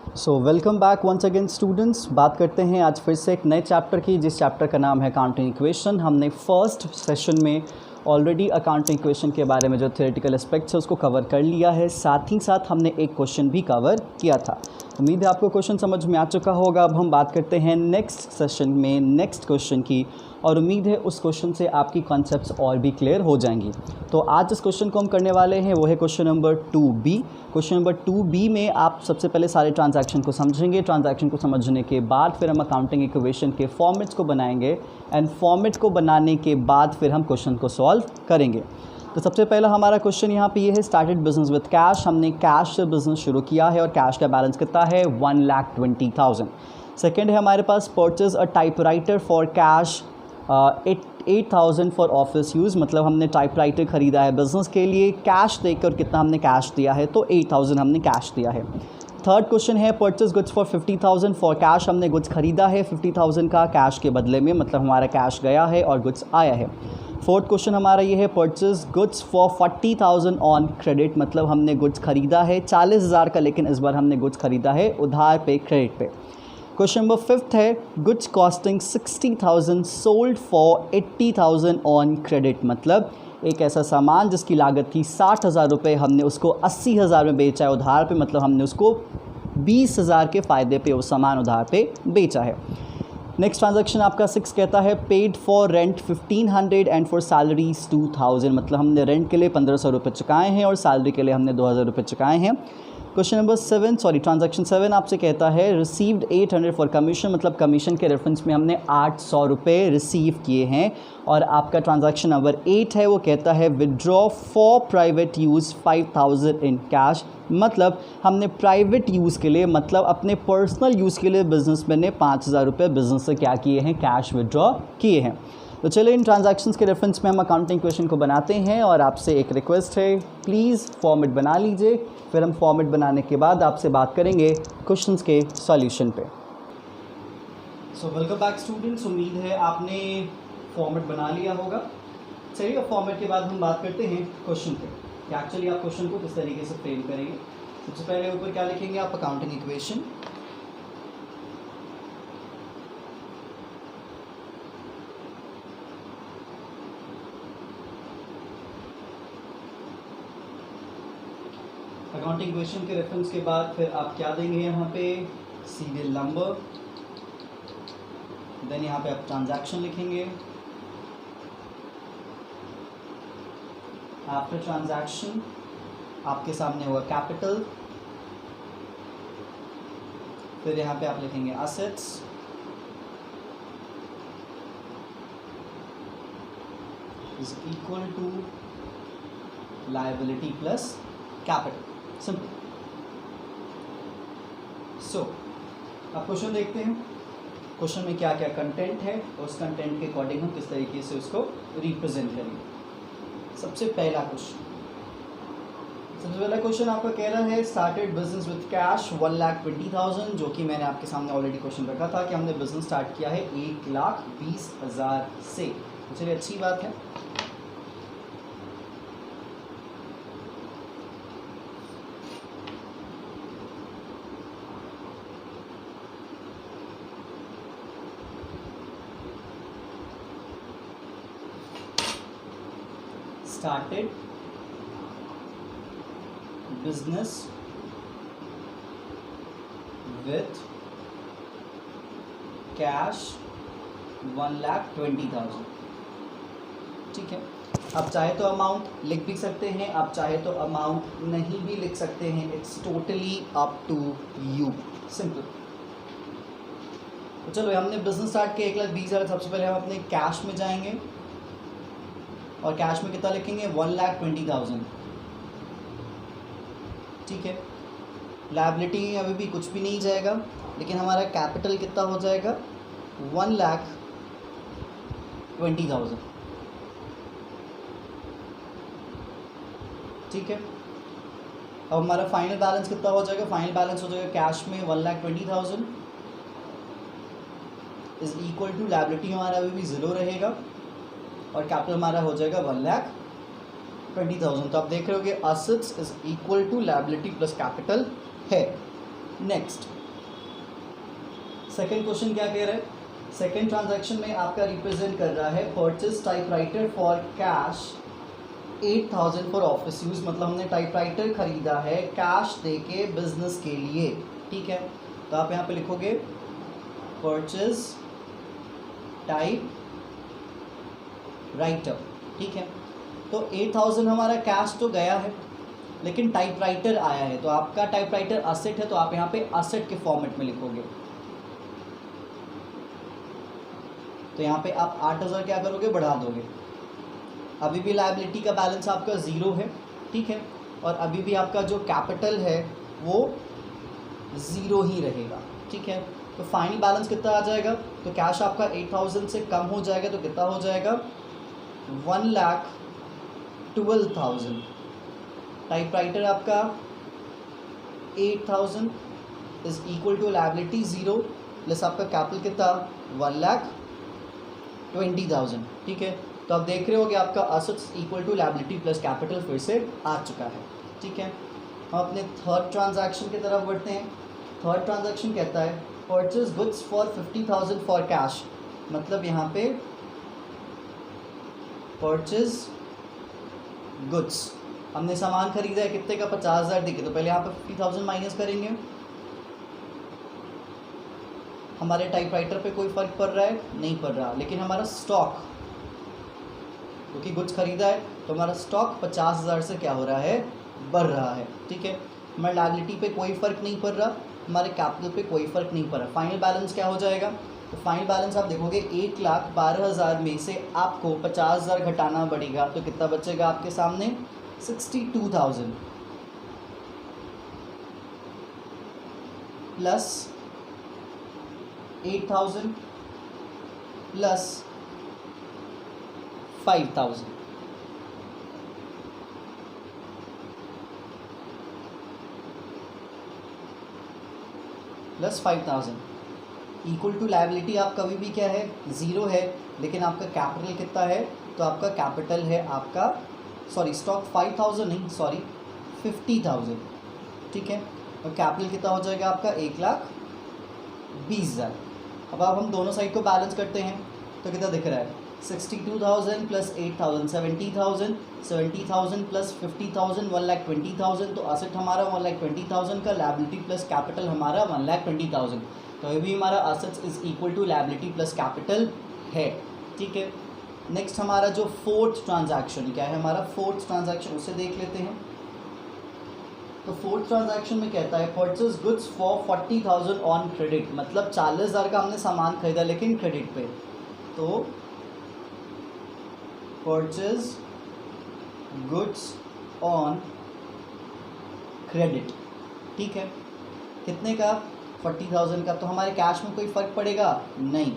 Welcome back once again students. बात करते हैं आज फिर से एक नए चैप्टर की, जिस चैप्टर का नाम है अकाउंटिंग इक्वेशन। हमने फर्स्ट सेशन में ऑलरेडी अकाउंटिंग इक्वेशन के बारे में जो थ्योरेटिकल एस्पेक्ट्स है उसको कवर कर लिया है। साथ ही साथ हमने एक क्वेश्चन भी कवर किया था। उम्मीद है आपको क्वेश्चन समझ में आ चुका होगा। अब हम बात करते हैं नेक्स्ट सेशन में नेक्स्ट क्वेश्चन की, और उम्मीद है उस क्वेश्चन से आपकी कॉन्सेप्ट्स और भी क्लियर हो जाएंगी। तो आज जिस क्वेश्चन को हम करने वाले हैं वो है question number 2B। Question number 2B में आप सबसे पहले सारे ट्रांजैक्शन को समझेंगे। ट्रांजैक्शन को समझने के बाद फिर हम अकाउंटिंग इक्वेशन के फॉर्मेट्स को बनाएंगे, एंड फॉर्मेट को बनाने के बाद फिर हम क्वेश्चन को सॉल्व करेंगे। तो सबसे पहला हमारा क्वेश्चन यहाँ पे ये है, स्टार्टेड बिजनेस विद कैश। हमने कैश से बिजनेस शुरू किया है और कैश का बैलेंस कितना है 1,20,000। सेकेंड है हमारे पास, purchase a typewriter for cash 8,000 for office use. मतलब हमने टाइपराइटर ख़रीदा है बिज़नेस के लिए, कैश देकर कितना हमने कैश दिया है, तो 8,000 हमने कैश दिया है। थर्ड क्वेश्चन है, purchase goods for 50,000 for cash. हमने गुड्स ख़रीदा है 50,000 का कैश के बदले में, मतलब हमारा कैश गया है और गुड्स आया है। फोर्थ क्वेश्चन हमारा ये है, purchase goods for 40,000 on credit. मतलब हमने गुड्स ख़रीदा है 40,000 का, लेकिन इस बार हमने गुड्स ख़रीदा है उधार पे, क्रेडिट पे। क्वेश्चन नंबर 5 है, goods costing 60,000 sold for 80,000 on credit. मतलब एक ऐसा सामान जिसकी लागत थी 60,000 रुपये, हमने उसको 80,000 में बेचा है उधार पे। मतलब हमने उसको 20,000 के फ़ायदे पे वो सामान उधार पे बेचा है। नेक्स्ट ट्रांजैक्शन आपका 6 कहता है, paid for rent 1,500 and for salaries 2,000। मतलब हमने रेंट के लिए 1,500 रुपये चुकाए हैं और सैलरी के लिए हमने 2,000 रुपये चुकाए हैं। क्वेश्चन नंबर 7 ट्रांजैक्शन 7 आपसे कहता है, रिसीव्ड 800 फॉर कमीशन। मतलब कमीशन के रेफरेंस में हमने 800 रुपये रिसीव किए हैं। और आपका ट्रांजैक्शन नंबर 8 है, वो कहता है, withdraw for private use 5,000 in cash. मतलब हमने प्राइवेट यूज़ के लिए, मतलब अपने पर्सनल यूज़ के लिए बिजनेसमैन ने 5,000 रुपये बिजनेस से क्या किए हैं, कैश विड्रॉ किए हैं। तो चलिए इन ट्रांजैक्शंस के रेफरेंस में हम अकाउंटिंग इक्वेशन को बनाते हैं, और आपसे एक रिक्वेस्ट है, प्लीज़ फॉर्मेट बना लीजिए। फिर हम फॉर्मेट बनाने के बाद आपसे बात करेंगे क्वेश्चंस के सॉल्यूशन पे। Welcome back students. उम्मीद है आपने फॉर्मेट बना लिया होगा। चलिए अब फॉर्मेट के बाद हम बात करते हैं क्वेश्चन पे, कि एक्चुअली आप क्वेश्चन को किस तरीके से फ्रेम करेंगे। सबसे पहले ऊपर क्या लिखेंगे आप, अकाउंटिंग इक्वेशन। अकाउंटिंग इक्वेशन के रेफरेंस के बाद फिर आप क्या देंगे यहाँ पे, सीरियल नंबर। देन यहाँ पे आप ट्रांजैक्शन लिखेंगे। आफ्टर ट्रांजैक्शन आपके सामने होगा कैपिटल। फिर यहाँ पे आप लिखेंगे assets. Is equal to liability plus capital. Simple. अब क्वेश्चन देखते हैं। क्वेश्चन में क्या क्या कंटेंट है और उस कंटेंट के अकॉर्डिंग हम किस तरीके से उसको रिप्रेजेंट करेंगे। सबसे पहला क्वेश्चन आपका कह रहा है, स्टार्टेड बिजनेस विद कैश 1,20,000। जो कि मैंने आपके सामने ऑलरेडी क्वेश्चन रखा था कि हमने बिजनेस स्टार्ट किया है 1,20,000 से। तो चलिए अच्छी बात है। Started business with cash 1,20,000। ठीक है। आप चाहे तो अमाउंट लिख भी सकते हैं, आप चाहे तो अमाउंट नहीं भी लिख सकते हैं। It's totally up to you. Simple. तो चलो हमने बिजनेस स्टार्ट किया 1,20,000। सबसे पहले हम अपने कैश में जाएंगे और कैश में कितना लिखेंगे 1,20,000। ठीक है। लायबिलिटी अभी भी कुछ भी नहीं जाएगा, लेकिन हमारा कैपिटल कितना हो जाएगा 1,20,000। ठीक है। अब हमारा फाइनल बैलेंस कितना हो जाएगा, फाइनल बैलेंस हो जाएगा कैश में 1,20,000 इज इक्वल टू, लायबिलिटी हमारा अभी भी 0 रहेगा और कैपिटल हमारा हो जाएगा 1,20,000। तो आप देख रहे हो कि assets is equal to liability plus capital है। नेक्स्ट सेकंड क्वेश्चन क्या कह रहा है, सेकंड ट्रांजैक्शन में आपका रिप्रेजेंट कर रहा है purchase typewriter for cash 8,000 for office use, मतलब हमने टाइपराइटर खरीदा है कैश दे के बिजनेस के लिए, ठीक है। तो आप यहाँ पे लिखोगे परचेज टाइप राइटर, ठीक है। तो 8,000 हमारा कैश तो गया है, लेकिन टाइपराइटर आया है, तो आपका टाइपराइटर असेट है, तो आप यहाँ पे असेट के फॉर्मेट में लिखोगे। तो यहाँ पे आप 8,000 क्या करोगे, बढ़ा दोगे। अभी भी लायबिलिटी का बैलेंस आपका 0 है, ठीक है, और अभी भी आपका जो कैपिटल है वो 0 ही रहेगा, ठीक है। तो फाइनल बैलेंस कितना आ जाएगा, तो कैश आपका 8,000 से कम हो जाएगा, तो कितना हो जाएगा 1,12,000। टाइपराइटर आपका 8,000 is equal to liability 0 plus आपका कैपिटल कितना 1,20,000, ठीक है। तो आप देख रहे हो कि आपका assets equal to liability plus capital फिर से आ चुका है, ठीक है। हम अपने थर्ड ट्रांजैक्शन की तरफ बढ़ते हैं। थर्ड ट्रांजैक्शन कहता है purchase goods for 50,000 for cash, मतलब यहाँ पे परचेज गुड्स हमने सामान खरीदा है कितने का 50,000 देके, तो पहले यहाँ पे 50,000 माइनस करेंगे। हमारे टाइपराइटर पे कोई फ़र्क पड़ रहा है, नहीं पड़ रहा, लेकिन हमारा स्टॉक, क्योंकि गुड्स खरीदा है तो हमारा स्टॉक 50,000 से क्या हो रहा है, बढ़ रहा है, ठीक है। हमारे लायबिलिटी पे कोई फ़र्क नहीं पड़ रहा, हमारे कैपिटल पे कोई फ़र्क नहीं पड़ रहा। फाइनल बैलेंस क्या हो जाएगा, तो फाइनल बैलेंस आप देखोगे 1,12,000 में से आपको 50,000 घटाना पड़ेगा, तो कितना बचेगा आपके सामने 62,000 plus 8,000 plus 5,000, plus 5,000 equal to liability आप कभी भी क्या है 0 है, लेकिन आपका कैपिटल कितना है, तो आपका कैपिटल है आपका स्टॉक 5,000 नहीं 50,000, ठीक है। और कैपिटल कितना हो जाएगा आपका 1,20,000। अब हम दोनों साइड को बैलेंस करते हैं तो कितना दिख रहा है 62,000 प्लस 8,000 70,000, 70,000 प्लस 50,000 1,20,000। तो असेट हमारा 1,20,000 का, लायबिलिटी प्लस कैपिटल हमारा 1,20,000। तो अभी हमारा assets is equal to liability plus capital है, ठीक है। नेक्स्ट हमारा जो फोर्थ ट्रांजैक्शन क्या है, हमारा फोर्थ ट्रांजैक्शन उसे देख लेते हैं। तो फोर्थ ट्रांजैक्शन में कहता है purchase goods for 40,000 on credit, मतलब 40,000 का हमने सामान खरीदा लेकिन क्रेडिट पे। तो परचेज गुड्स ऑन क्रेडिट, ठीक है, कितने का 40,000 का। तो हमारे कैश में कोई फ़र्क पड़ेगा नहीं,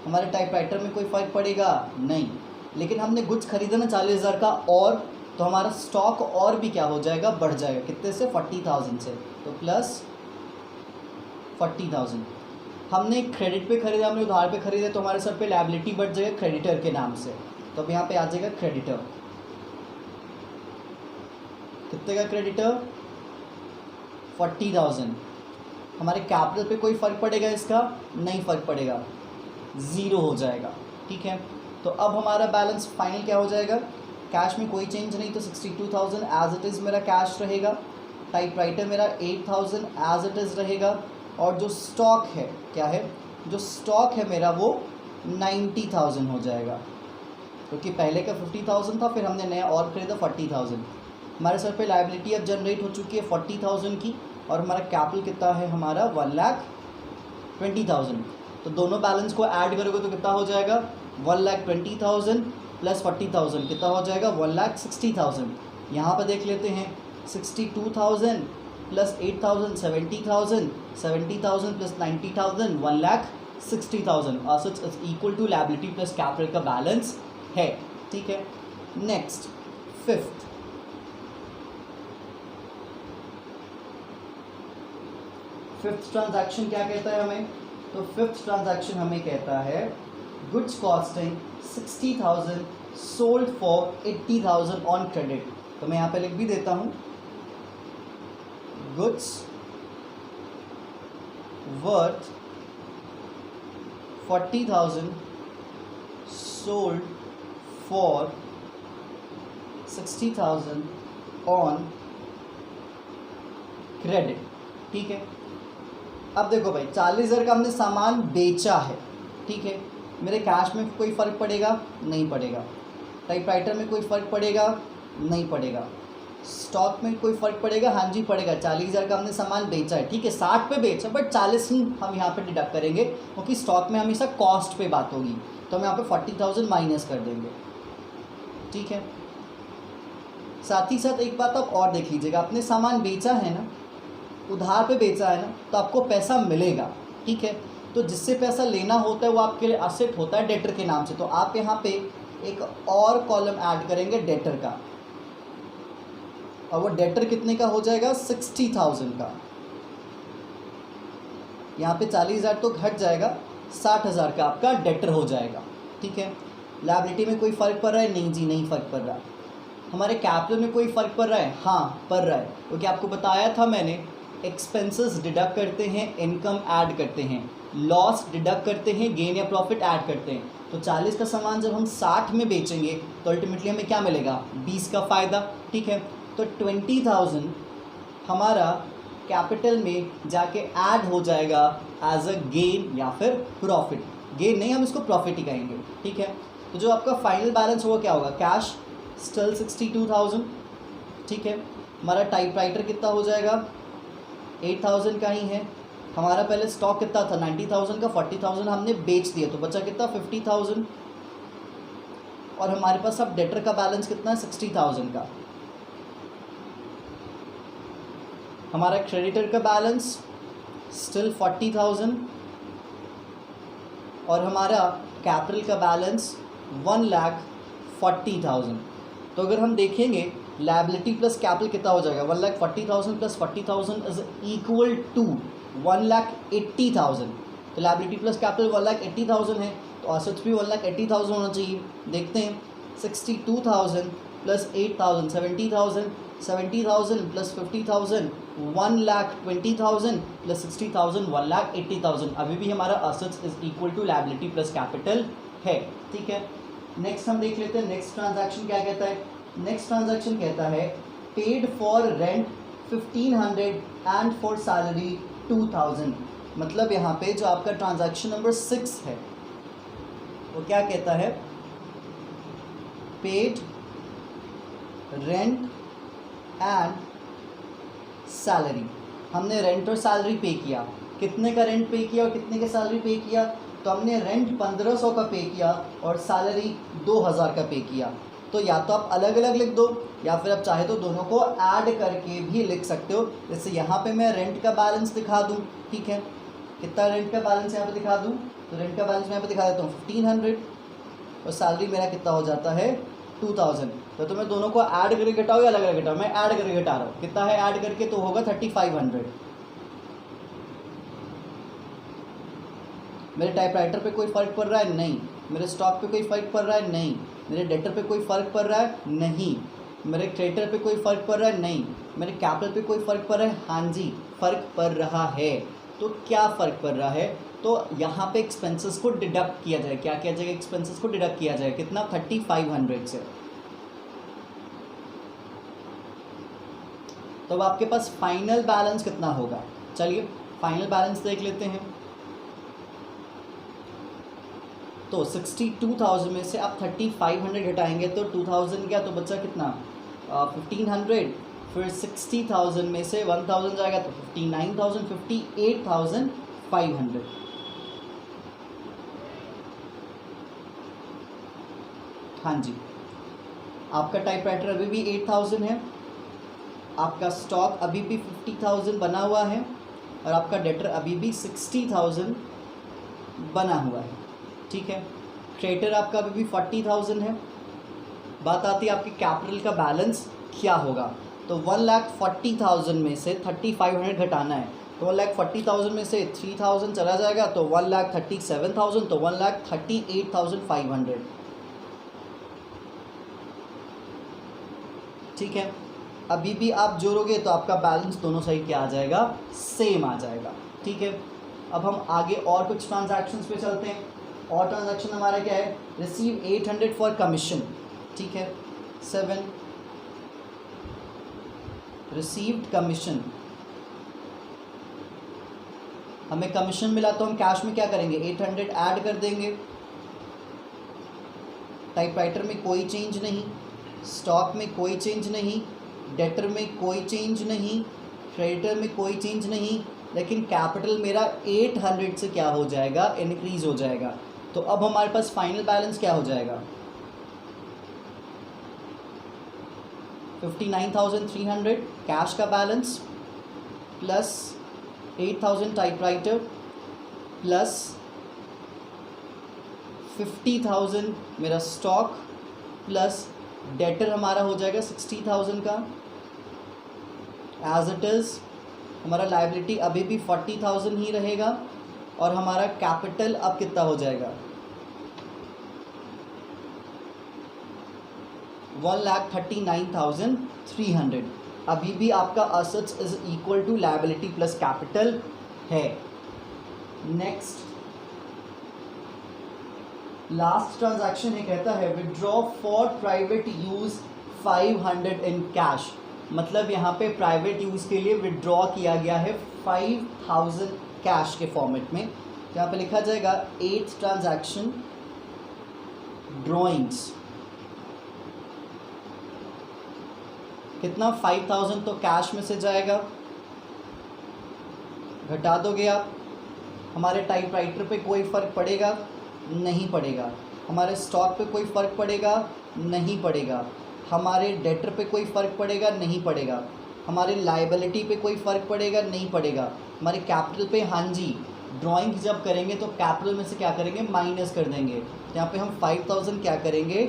हमारे टाइपराइटर में कोई फ़र्क पड़ेगा नहीं, लेकिन हमने गुड्स खरीदा ना 40,000 का, और तो हमारा स्टॉक और भी क्या हो जाएगा, बढ़ जाएगा, कितने से 40,000 से, तो प्लस 40,000। हमने क्रेडिट पे खरीदा, हमने उधार पे खरीदा, तो हमारे सर पे लायबिलिटी बढ़ जाएगा क्रेडिटर के नाम से, तो अब यहाँ पे आ जाएगा क्रेडिटर। कितने का क्रेडिटर 40,000। हमारे कैपिटल पे कोई फ़र्क पड़ेगा इसका, नहीं फ़र्क पड़ेगा, 0 हो जाएगा, ठीक है। तो अब हमारा बैलेंस फाइनल क्या हो जाएगा, कैश में कोई चेंज नहीं, तो 62,000 एज इट इज़ मेरा कैश रहेगा, टाइपराइटर मेरा 8,000 एज इट इज़ रहेगा, और जो स्टॉक है क्या है, जो स्टॉक है मेरा वो 90,000 हो जाएगा, क्योंकि पहले का 50,000 था, फिर हमने नया और खरीदा 40,000। हमारे सर पे लायबिलिटी अब जनरेट हो चुकी है 40,000 की, और हमारा कैपिटल कितना है हमारा 1,20,000। तो दोनों बैलेंस को ऐड करोगे तो कितना हो जाएगा 1,20,000 प्लस 40,000 कितना हो जाएगा 1,60,000। यहाँ पर देख लेते हैं 62,000 plus 8,000 70,000, 70,000 plus 90,000 1,60,000। Assets is equal to liability plus capital का बैलेंस है, ठीक है। नेक्स्ट फिफ्थ ट्रांजैक्शन क्या कहता है हमें, तो फिफ्थ ट्रांजैक्शन हमें कहता है goods costing 60,000 sold for 80,000 on credit. तो मैं यहाँ पे लिख भी देता हूँ goods worth 40,000 sold for 60,000 on credit. ठीक है, अब देखो भाई 40,000 का हमने सामान बेचा है, ठीक है, मेरे कैश में कोई फ़र्क पड़ेगा? नहीं पड़ेगा। टाइपराइटर में कोई फ़र्क पड़ेगा? नहीं पड़ेगा। स्टॉक में कोई फ़र्क पड़ेगा? हाँ जी पड़ेगा। 40,000 का हमने सामान बेचा है, ठीक है, 60 पे बेचा, बट 40 ही हम यहाँ पे डिडक्ट करेंगे क्योंकि स्टॉक में हमेशा कॉस्ट पे बात होगी, तो हम यहाँ पे 40,000 माइनस कर देंगे। ठीक है, साथ ही साथ एक बात आप और देख लीजिएगा, आपने सामान बेचा है ना, उधार पे बेचा है ना, तो आपको पैसा मिलेगा। ठीक है, तो जिससे पैसा लेना होता है वो आपके लिए असेट होता है डेटर के नाम से, तो आप यहाँ पे एक और कॉलम ऐड करेंगे डेटर का, और वो डेटर कितने का हो जाएगा? 60,000 का। यहाँ पे 40,000 तो घट जाएगा, 60,000 का आपका डेटर हो जाएगा। ठीक है, लायबिलिटी में कोई फ़र्क पड़ रहा है? नहीं जी, नहीं फ़र्क पड़ रहा। हमारे कैपिटल में कोई फ़र्क पड़ रहा है? हाँ पड़ रहा है, क्योंकि आपको बताया था मैंने, एक्सपेंसेस डिडक्ट करते हैं, इनकम ऐड करते हैं, लॉस डिडक्ट करते हैं, गेन या प्रॉफिट ऐड करते हैं। तो 40 का सामान जब हम 60 में बेचेंगे तो अल्टीमेटली हमें क्या मिलेगा? 20 का फ़ायदा। ठीक है, तो 20,000 हमारा कैपिटल में जाके ऐड हो जाएगा एज अ गेन या फिर प्रॉफिट। गेन नहीं, हम इसको प्रॉफिट ही कहेंगे। ठीक है, तो जो आपका फाइनल बैलेंस होगा क्या होगा? Cash still 62,000। ठीक है, हमारा टाइपराइटर कितना हो जाएगा? 8,000 का ही है। हमारा पहले स्टॉक कितना था? 90,000 का, 40,000 हमने बेच दिया, तो बचा कितना? 50,000। और हमारे पास अब डेटर का बैलेंस कितना है? 60,000 का। हमारा क्रेडिटर का बैलेंस स्टिल 40,000 और हमारा कैपिटल का बैलेंस 1,40,000। तो अगर हम देखेंगे लायबिलिटी प्लस कैपिटल कितना हो जाएगा? 1,40,000 प्लस 40,000 इज इक्वल टू 1,80,000। तो लायबिलिटी प्लस कैपिटल 1,80,000 है, तो एसेट्स भी 1,80,000 होना चाहिए। देखते हैं, 62,000 प्लस 8,000 70,000, 70,000 प्लस 50,000 1,20,000 प्लस 60,000 1,80,000। अभी भी हमारा assets is equal to liability plus capital है। ठीक है, नेक्स्ट हम देख लेते हैं नेक्स्ट ट्रांजैक्शन क्या कहता है। नेक्स्ट ट्रांजैक्शन कहता है paid for rent 1,500 and for salary 2,000। मतलब यहाँ पे जो आपका ट्रांजैक्शन नंबर 6 है वो क्या कहता है? Paid rent and salary. हमने रेंट और सैलरी पे किया। कितने का रेंट पे किया और कितने का सैलरी पे किया? तो हमने रेंट 1,500 का पे किया और सैलरी 2,000 का पे किया। तो या तो आप अलग अलग लिख दो या फिर आप चाहे तो दोनों को ऐड करके भी लिख सकते हो। जैसे यहाँ पे मैं रेंट का बैलेंस दिखा दूँ, ठीक है, कितना रेंट का बैलेंस यहाँ पे दिखा दूँ? तो रेंट का बैलेंस मैं यहाँ पे दिखा देता हूँ 1,500 और सैलरी मेरा कितना हो जाता है? 2,000। तो मैं दोनों को ऐड करके घटाऊँ या अलग अलग घटाऊँ? मैं ऐड करके घटा रहा हूँ। कितना है ऐड करके? तो होगा 3,500। मेरे टाइपराइटर पे कोई फ़र्क पड़ रहा है? नहीं। मेरे स्टॉक पे कोई फ़र्क पड़ रहा है? नहीं। मेरे डेटर पे कोई फ़र्क पड़ रहा है? नहीं। मेरे क्रेडिटर पे कोई फ़र्क पड़ रहा है? नहीं। मेरे कैपिटल पे कोई फ़र्क पड़ रहा है? हाँ जी फ़र्क पड़ रहा है। तो क्या फ़र्क पड़ रहा है? तो यहाँ पे एक्सपेंसेस को डिडक्ट किया जाए। क्या किया जाएगा? एक्सपेंसेस को डिडक्ट किया जाए। कितना? 3,500 से। तो अब आपके पास फाइनल बैलेंस कितना होगा? चलिए फाइनल बैलेंस देख लेते हैं। तो 62,000 में से आप 3,500 घटाएंगे तो 2,000 क्या, तो बच्चा कितना? 1,500। फिर 60,000 में से 1,000 जाएगा तो 59,000, 58,500। हाँ जी, आपका टाइपराइटर अभी भी 8,000 है, आपका स्टॉक अभी भी 50,000 बना हुआ है और आपका डेटर अभी भी 60,000 बना हुआ है। ठीक है, क्रेडिटर आपका अभी भी 40,000 है। बात आती है आपके कैपिटल का बैलेंस क्या होगा? तो 1,40,000 में से 3,500 घटाना है। तो 1,40,000 में से 3,000 चला जाएगा तो 1,37,000, तो 1,38,500। ठीक है, अभी भी आप जोड़ोगे तो आपका बैलेंस दोनों साइड क्या आ जाएगा? सेम आ जाएगा। ठीक है, अब हम आगे और कुछ ट्रांजैक्शंस पे चलते हैं। और ट्रांजैक्शन हमारा क्या है, रिसीव 800 फॉर कमीशन, ठीक है। 7 रिसीव्ड कमीशन, हमें कमीशन मिला तो हम कैश में क्या करेंगे, 800 ऐड कर देंगे। टाइपराइटर में कोई चेंज नहीं, स्टॉक में कोई चेंज नहीं, डेटर में कोई चेंज नहीं, क्रेडिटर में कोई चेंज नहीं, लेकिन कैपिटल मेरा 800 से क्या हो जाएगा, इंक्रीज हो जाएगा। तो अब हमारे पास फाइनल बैलेंस क्या हो जाएगा, 59,300 कैश का बैलेंस प्लस 8,000 टाइपराइटर प्लस 50,000 मेरा स्टॉक प्लस डेटर हमारा हो जाएगा 60,000 का। एज इट इज़ हमारा लायबिलिटी अभी भी 40,000 ही रहेगा और हमारा कैपिटल अब कितना हो जाएगा, 1,39,300। अभी भी आपका assets is equal to liability plus capital है। नेक्स्ट लास्ट ट्रांजैक्शन ये कहता है withdraw for private use 500 in cash, मतलब यहाँ पे प्राइवेट यूज़ के लिए विड्रॉ किया गया है 5,000 कैश के फॉर्मेट में। यहाँ पे लिखा जाएगा 8 ट्रांजैक्शन ड्रॉइंग्स, कितना 5,000 तो कैश में से जाएगा, घटा दोगे आप। हमारे टाइपराइटर पे कोई फ़र्क पड़ेगा, नहीं पड़ेगा। हमारे स्टॉक पे कोई फ़र्क पड़ेगा, नहीं पड़ेगा। हमारे डेटर पे कोई फ़र्क पड़ेगा, नहीं पड़ेगा। हमारे लायबिलिटी पे कोई फ़र्क पड़ेगा, नहीं पड़ेगा। हमारे कैपिटल पे, हाँ जी, ड्राइंग जब करेंगे तो कैपिटल में से क्या करेंगे, माइनस कर देंगे। यहाँ पे हम 5,000 क्या करेंगे,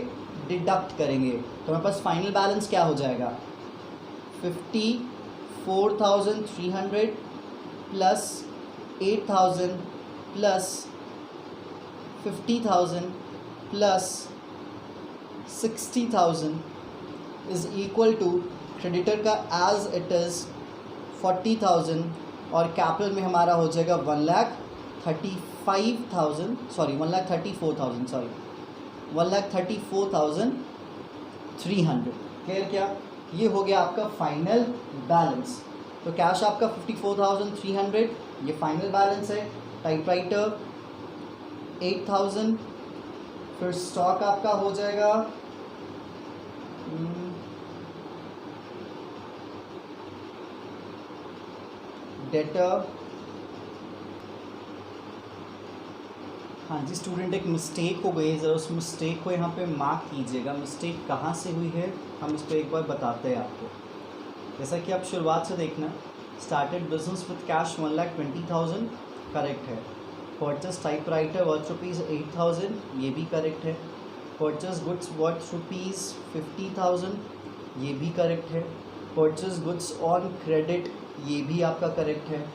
डिडक्ट करेंगे। तो हमारे पास फाइनल बैलेंस क्या हो जाएगा, 54,300 plus 8,000 plus 50,000 plus 60,000 is equal to creditor का एज इट इज़ 40,000 और कैपिटल में हमारा हो जाएगा 1,34,300 क्लियर क्या। ये हो गया आपका फाइनल बैलेंस। तो कैश आपका 54,300 ये फाइनल बैलेंस है। टाइपराइटर 8,000, फिर स्टॉक आपका हो जाएगा डेटर, हाँ जी स्टूडेंट एक मिस्टेक हो गई है, ज़रा उस मिस्टेक को यहाँ पे मार्क कीजिएगा। मिस्टेक कहाँ से हुई है हम इस पर एक बार बताते हैं आपको। जैसा कि आप शुरुआत से देखना, started business with cash 1,20,000 correct है। परचेस टाइपराइटर वर्थ ₹8,000 ये भी करेक्ट है। परचेस गुड्स वर्थ ₹50,000 ये भी करेक्ट है। परचेस गुड्स ऑन क्रेडिट ये भी आपका करेक्ट है।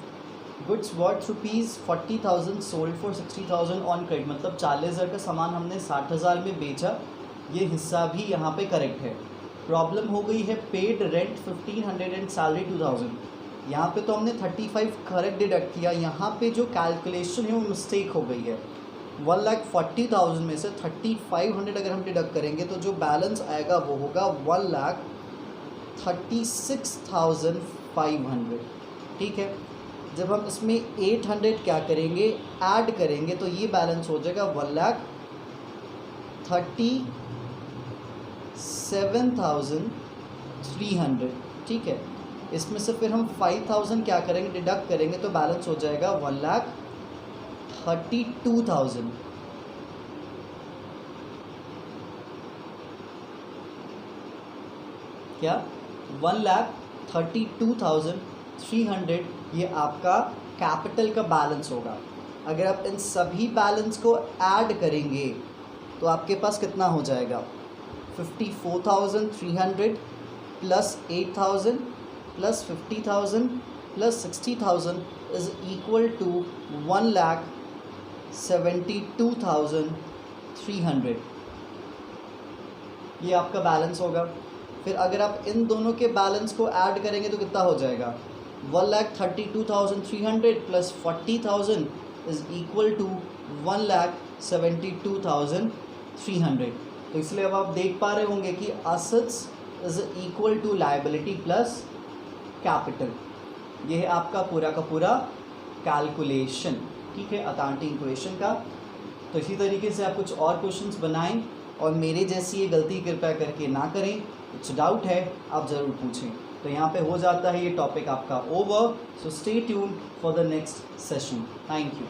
Goods worth ₹40,000 sold for 60,000 on credit, मतलब 40,000 का सामान हमने 60,000 में बेचा, ये हिस्सा भी यहाँ पे करेक्ट है। प्रॉब्लम हो गई है पेड रेंट 1,500 एंड सैलरी 2,000, यहाँ पे तो हमने 35 करेक्ट डिडक्ट किया, यहाँ पे जो कैलकुलेशन है वो मिस्टेक हो गई है। 1,40,000 में से 3,500 अगर हम डिडक्ट करेंगे तो जो बैलेंस आएगा वो होगा 1,36,500, ठीक है। जब हम इसमें 800 क्या करेंगे, ऐड करेंगे तो ये बैलेंस हो जाएगा 1,37,300, ठीक है। इसमें से फिर हम 5,000 क्या करेंगे, डिडक्ट करेंगे तो बैलेंस हो जाएगा 1,32,000। क्या 1,32,300 ये आपका कैपिटल का बैलेंस होगा। अगर आप इन सभी बैलेंस को ऐड करेंगे तो आपके पास कितना हो जाएगा, 54,300 plus 8,000 plus 50,000 plus 60,000 is equal to 1,72,300, ये आपका बैलेंस होगा। फिर अगर आप इन दोनों के बैलेंस को ऐड करेंगे तो कितना हो जाएगा, 1,32,300 प्लस 40,000 इज इक्वल टू 1,72,300। तो इसलिए अब आप देख पा रहे होंगे कि assets is equal to liability plus capital. ये है आपका पूरा का पूरा कैलकुलेशन, ठीक है, अकाउंटिंग इक्वेशन का। तो इसी तरीके से आप कुछ और क्वेश्चंस बनाएं और मेरे जैसी ये गलती कृपया करके ना करें। कुछ डाउट है आप ज़रूर पूछें। तो यहाँ पे हो जाता है ये टॉपिक आपका over. So stay tuned for the next session. Thank you.